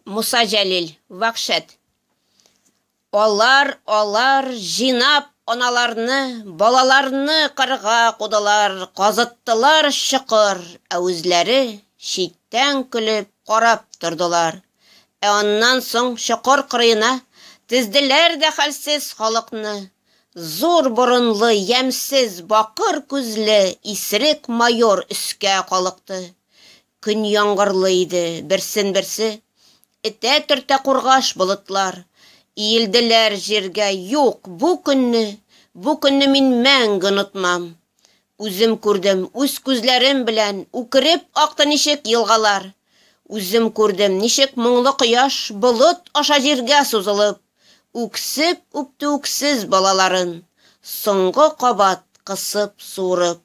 Муса Җәлил, вәхшәт. Алар жинап аналарны, балаларны кырга кудылар, казыттылар шыкыр, үзләре читтән көлеп карап тордылар. Аннан соң шыкыр кырыена тезделәр дә хәлсез халыкны. Зур борынлы, ямсез, бакыр күзле исерек майор өскә калыкты. Көн яңгырлы иде, берсен-берсе этә-төртә кургаш болытлар. Иелделәр җиргә, юк, бу көнне мин мәңге онытмам. Үзем күрдем, үз күзләрем белән, үкереп акты ничек елгалар. Үзем күрдем, ничек моңлы кояш болыт аша җиргә сузылып, үксеп үпте үксез балаларын, соңгы кабат кысып суырып.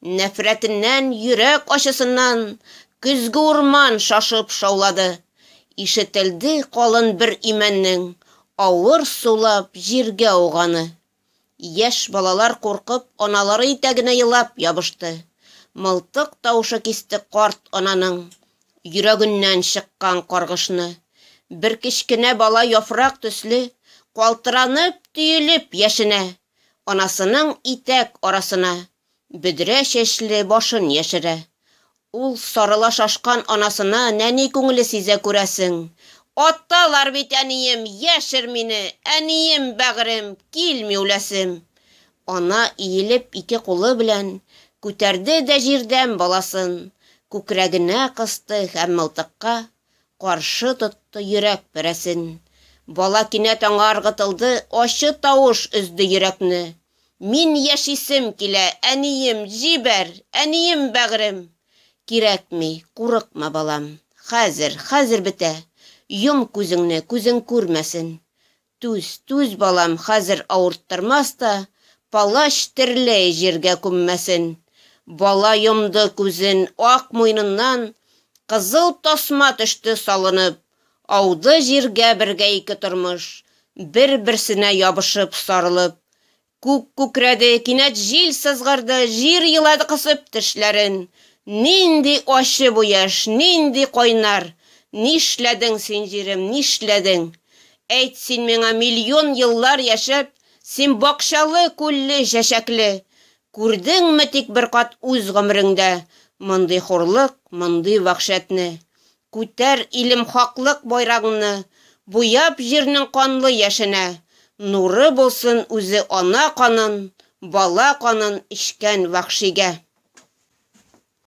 Нәфрәтеннән, йөрәк ачысыннан көзге урман шашып шаулады. Ишетелде калын бер имәннең авыр сулап җиргә ауганы. Яшь балалар куркып, аналары итәгенә елап ябышты. Мылтык тавышы кисте карт ананың йөрәгеннән чыккан каргышны. Бер кечкенә бала яфрак төсле калтыранып, төелеп яшенә. Анасының итәк арасына бөдрә чәчле башын яшерә. Ул сарыла шашкан анасына нәни күңеле сизә күрәсең. Атталар бит әнием, яшер мине, әнием бәгырем, килми үләсем. Ана иелеп ике кулы белән күтәрде дә җирдән баласын, күкрәгенә кысты һәм мылтыкка каршы тотты йөрәк перәсен. Бала кинәт аңа ыргытылды, ачы тавыш өзде йөрәкне. Мин яшисем килә, әнием, җибәр, әнием бәгырем. Кирәкми, курыкма балам, хәзер бетә. Йом күзеңне, күзең күрмәсен. Түз балам, хәзер авырттырмас та, палач терләй җиргә күммәсен. Бала йомды күзен, ак муйныннан кызыл тасма төште салынып. Ауды җиргә бергә ике тормыш, бер-берсенә ябышып сарылып. Күк күкрәде, кинәт җил сызгырды, җир елады кысып тешләрен. Нинди ачы бу яшь, нинди кайнар. Нишләдең син, җирем, нишләдең? Әйт син миңа, миллион еллар яшәп, син бакчалы, күлле, чәчәкле. Күрдеңме тик бер кат үз гомреңдә мондый хурлык, мондый вәхшәтне? Күтәр илем хаклык байрагыңны, буяп җирнең канлы яшенә. Нуры булсын үзе ана канын, бала канын ичкән вәхшигә.